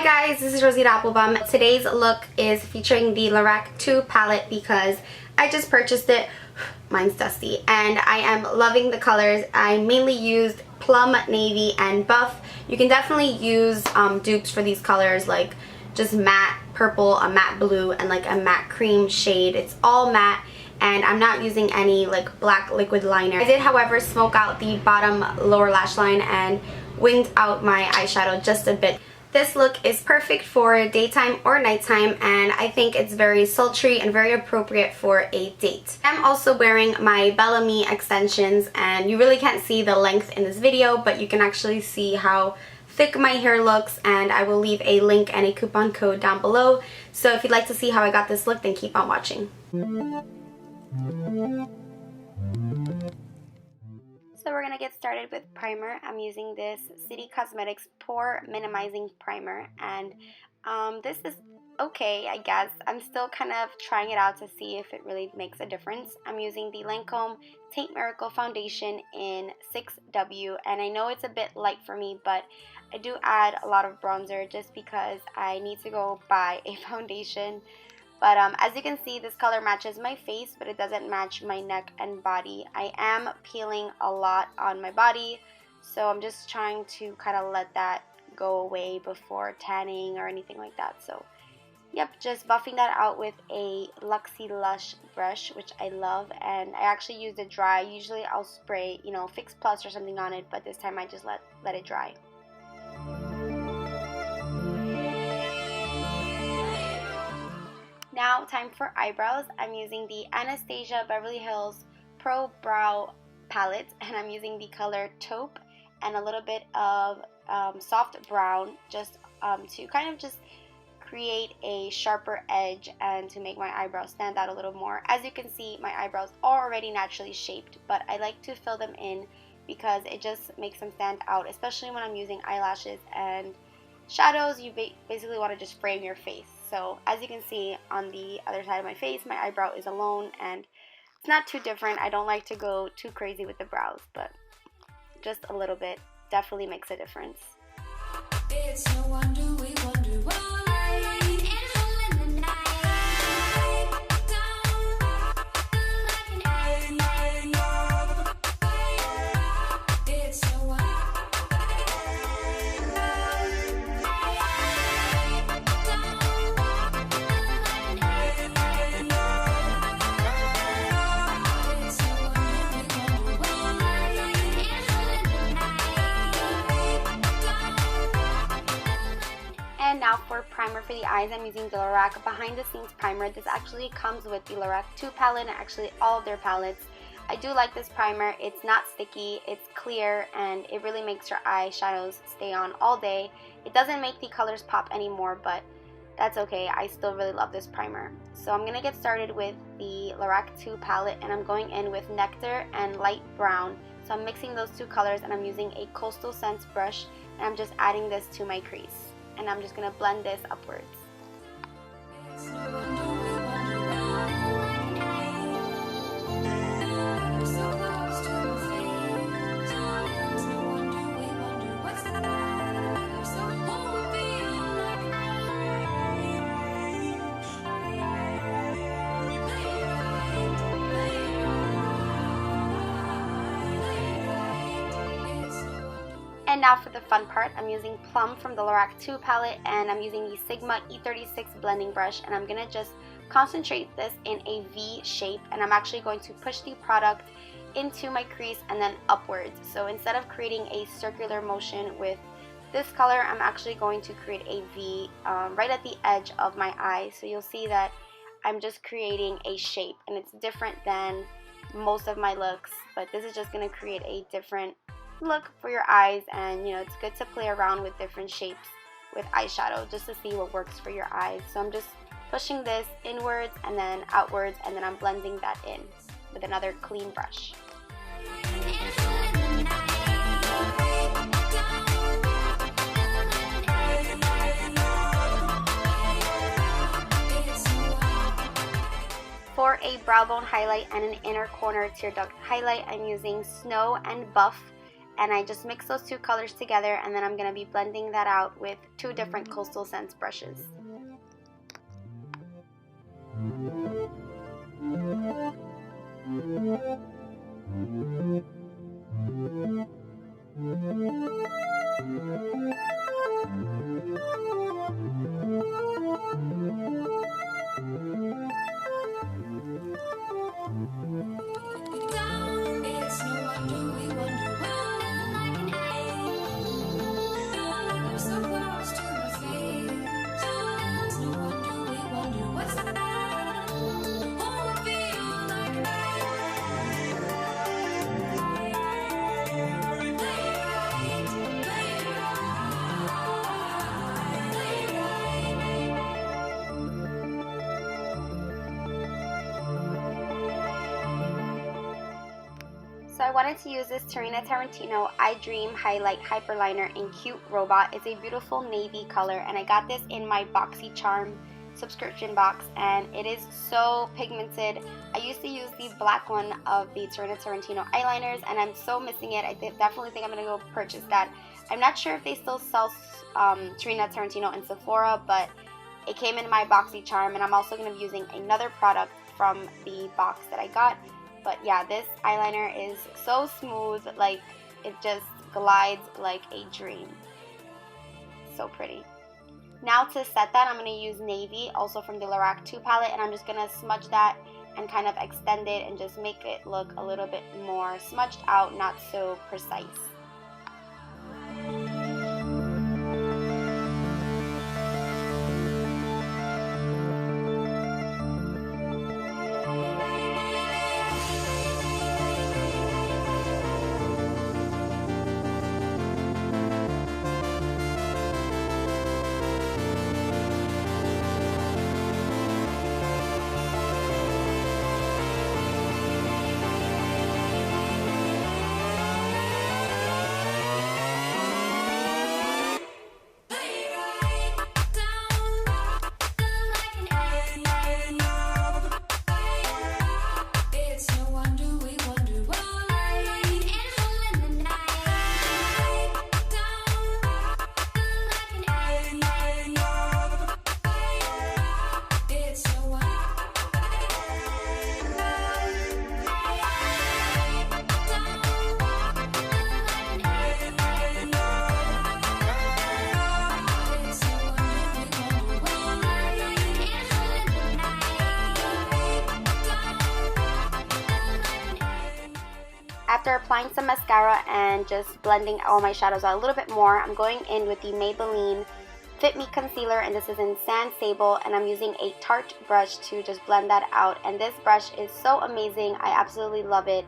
guys, this is Rosita Applebum. Today's look is featuring the Lorac 2 palette because I just purchased it. Mine's dusty and I am loving the colors. I mainly used plum, navy, and buff. You can definitely use dupes for these colors, like just matte purple, a matte blue, and like a matte cream shade. It's all matte and I'm not using any like black liquid liner. I did, however, smoke out the bottom lower lash line and winged out my eyeshadow just a bit. This look is perfect for daytime or nighttime, and I think it's very sultry and very appropriate for a date. I'm also wearing my Bellamy extensions, and you really can't see the length in this video, but you can actually see how thick my hair looks, and I will leave a link and a coupon code down below. So if you'd like to see how I got this look, then keep on watching. So we're going to get started with primer. I'm using this City Cosmetics Pore Minimizing Primer, and this is okay, I guess. I'm still kind of trying it out to see if it really makes a difference. I'm using the Lancome Taint Miracle Foundation in 6W, and I know it's a bit light for me, but I do add a lot of bronzer just because I need to go buy a foundation. But as you can see, this color matches my face, but it doesn't match my neck and body. I am peeling a lot on my body, so I'm just trying to kind of let that go away before tanning or anything like that. So, yep, just buffing that out with a Luxie Lush brush, which I love, and I actually use it dry. Usually I'll spray, you know, Fix Plus or something on it, but this time I just let it dry. Now, time for eyebrows. I'm using the Anastasia Beverly Hills Pro Brow palette, and I'm using the color Taupe and a little bit of soft brown, just to kind of just create a sharper edge and to make my eyebrows stand out a little more. As you can see, my eyebrows are already naturally shaped, but I like to fill them in because it just makes them stand out, especially when I'm using eyelashes and shadows. You basically want to just frame your face. So as you can see on the other side of my face, my eyebrow is alone, and it's not too different. I don't like to go too crazy with the brows, but just a little bit definitely makes a difference. It's no wonder we wonder why. Now for primer for the eyes, I'm using the Lorac Behind the Scenes Primer. This actually comes with the Lorac 2 palette and actually all of their palettes. I do like this primer. It's not sticky, it's clear, and it really makes your eyeshadows stay on all day. It doesn't make the colors pop anymore, but that's okay. I still really love this primer. So I'm going to get started with the Lorac 2 palette, and I'm going in with Nectar and Light Brown. So I'm mixing those two colors, and I'm using a Coastal Scents brush, and I'm just adding this to my crease. And I'm just going to blend this upwards. And now for the fun part, I'm using Plum from the Lorac 2 palette, and I'm using the Sigma E36 blending brush, and I'm going to just concentrate this in a V shape, and I'm actually going to push the product into my crease and then upwards. So instead of creating a circular motion with this color, I'm actually going to create a V right at the edge of my eye. So you'll see that I'm just creating a shape, and it's different than most of my looks, but this is just going to create a different look for your eyes. And you know, it's good to play around with different shapes with eyeshadow just to see what works for your eyes. So I'm just pushing this inwards and then outwards, and then I'm blending that in with another clean brush. For a brow bone highlight and an inner corner tear duct highlight, I'm using Snow and Buff, and I just mix those two colors together, and then I'm going to be blending that out with two different Coastal Scents brushes. So I wanted to use this Tarina Tarantino I Dream Highlight Hyperliner in Cute Robot. It's a beautiful navy color, and I got this in my BoxyCharm subscription box, and it is so pigmented. I used to use the black one of the Tarina Tarantino eyeliners, and I'm so missing it. I definitely think I'm going to go purchase that. I'm not sure if they still sell Tarina Tarantino in Sephora, but it came in my BoxyCharm, and I'm also going to be using another product from the box that I got. But yeah, this eyeliner is so smooth, like it just glides like a dream. So pretty. Now to set that, I'm going to use Navy, also from the Lorac 2 palette, and I'm just going to smudge that and kind of extend it and just make it look a little bit more smudged out, not so precise. After applying some mascara and just blending all my shadows out a little bit more, I'm going in with the Maybelline Fit Me Concealer, and this is in Sand Sable, and I'm using a Tarte brush to just blend that out. And this brush is so amazing. I absolutely love it.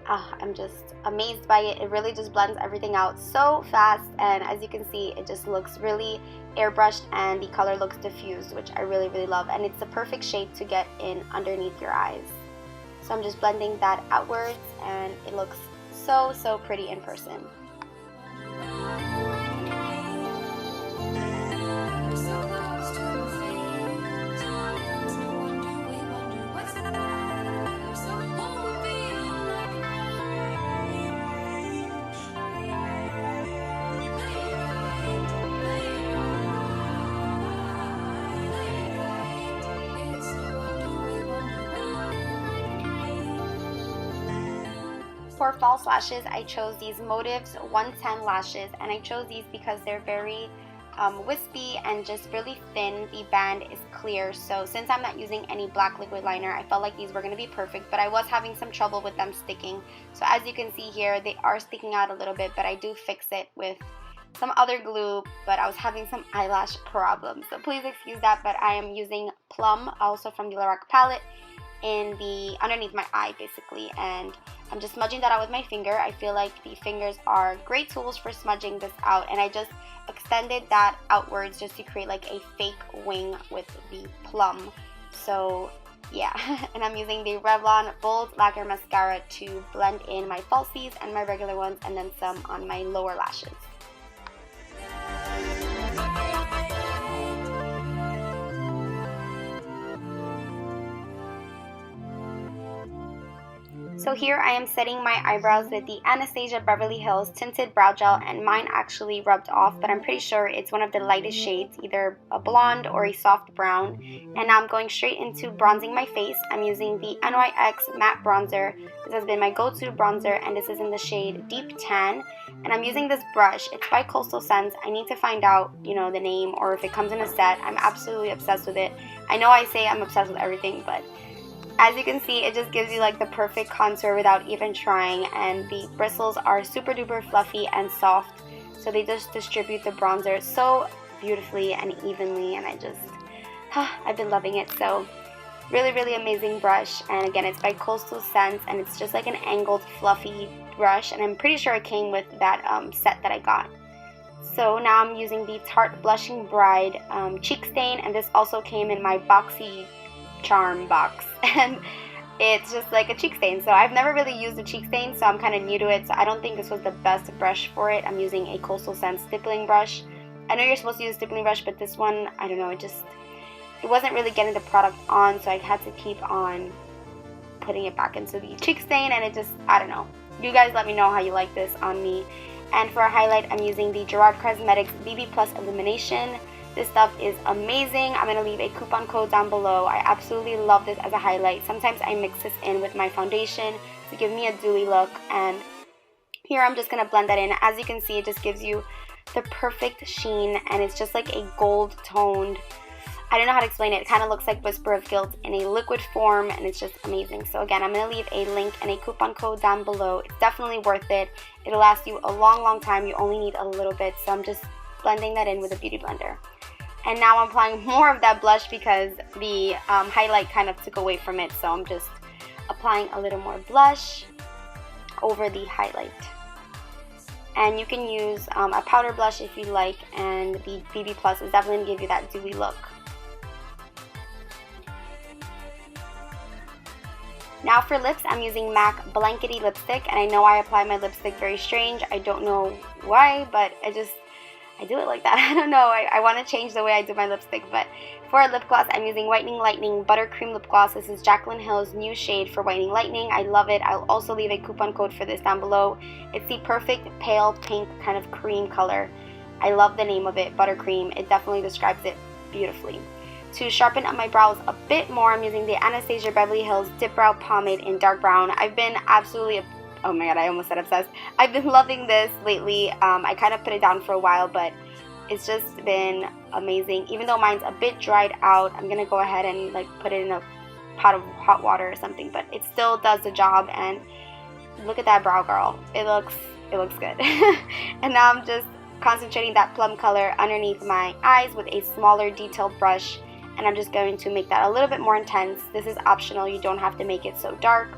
I'm just amazed by it. It really just blends everything out so fast, and as you can see, it just looks really airbrushed and the color looks diffused, which I really, really love. And it's the perfect shape to get in underneath your eyes. So I'm just blending that outwards, and it looks so, so pretty in person. For false lashes, I chose these Motives 110 lashes, and I chose these because they're very wispy and just really thin. The band is clear, so since I'm not using any black liquid liner, I felt like these were going to be perfect, but I was having some trouble with them sticking. So as you can see here, they are sticking out a little bit, but I do fix it with some other glue, but I was having some eyelash problems, so please excuse that. But I am using Plum, also from the Lorac palette, in the underneath my eye basically, and I'm just smudging that out with my finger. I feel like the fingers are great tools for smudging this out, and I just extended that outwards just to create like a fake wing with the Plum. So yeah, and I'm using the Revlon Bold Lacquer Mascara to blend in my falsies and my regular ones, and then some on my lower lashes. So here I am setting my eyebrows with the Anastasia Beverly Hills Tinted Brow Gel, and mine actually rubbed off, but I'm pretty sure it's one of the lightest shades, either a blonde or a soft brown. And now I'm going straight into bronzing my face. I'm using the NYX Matte Bronzer. This has been my go-to bronzer, and this is in the shade Deep Tan. And I'm using this brush. It's by Coastal Scents. I need to find out, the name, or if it comes in a set. I'm absolutely obsessed with it. I know I say I'm obsessed with everything, but as you can see, it just gives you like the perfect contour without even trying, and the bristles are super duper fluffy and soft, so they just distribute the bronzer so beautifully and evenly, and I've been loving it. So really amazing brush, and again, it's by Coastal Scents, and it's just like an angled fluffy brush, and I'm pretty sure it came with that set that I got. So now I'm using the Tarte Blushing Bride Cheek Stain, and this also came in my Boxy Charm box, and it's just like a cheek stain. So I've never really used a cheek stain, so I'm kind of new to it, so I don't think this was the best brush for it. I'm using a Coastal Scents stippling brush. I know you're supposed to use a stippling brush, but this one, I don't know, it wasn't really getting the product on, so I had to keep on putting it back into the cheek stain, and I don't know. You guys let me know how you like this on me. And for a highlight, I'm using the Gerard Cosmetics BB Plus Illumination. This stuff is amazing. I'm going to leave a coupon code down below. I absolutely love this as a highlight. Sometimes I mix this in with my foundation to give me a dewy look. And here I'm just going to blend that in. As you can see, it just gives you the perfect sheen. And it's just like a gold toned, I don't know how to explain it. It kind of looks like Whisper of Guilt in a liquid form. And it's just amazing. So again, I'm going to leave a link and a coupon code down below. It's definitely worth it. It'll last you a long time. You only need a little bit. So I'm just blending that in with a beauty blender. And now I'm applying more of that blush because the highlight kind of took away from it. So I'm just applying a little more blush over the highlight. And you can use a powder blush if you like, and the BB Plus is definitely going to give you that dewy look. Now for lips, I'm using MAC Blankety Lipstick, and I know I apply my lipstick very strange. I don't know why, but I do it like that. I don't know. I want to change the way I do my lipstick. But for a lip gloss, I'm using Whitening Lightning Buttercream Lip Gloss. This is Jaclyn Hill's new shade for Whitening Lightning. I love it. I'll also leave a coupon code for this down below. It's the perfect pale pink kind of cream color. I love the name of it, Buttercream. It definitely describes it beautifully. To sharpen up my brows a bit more, I'm using the Anastasia Beverly Hills Dip Brow Pomade in dark brown. I've been absolutely, oh my god, I almost said obsessed. I've been loving this lately. I kind of put it down for a while, but it's just been amazing. Even though mine's a bit dried out, I'm gonna go ahead and like put it in a pot of hot water or something, but it still does the job. And look at that brow, girl. It looks good. And now I'm just concentrating that plum color underneath my eyes with a smaller detailed brush, and I'm just going to make that a little bit more intense. This is optional, you don't have to make it so dark,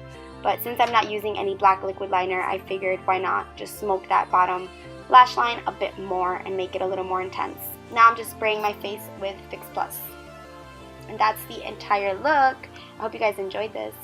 but since I'm not using any black liquid liner, I figured why not just smoke that bottom lash line a bit more and make it a little more intense. Now I'm just spraying my face with Fix Plus. And that's the entire look. I hope you guys enjoyed this.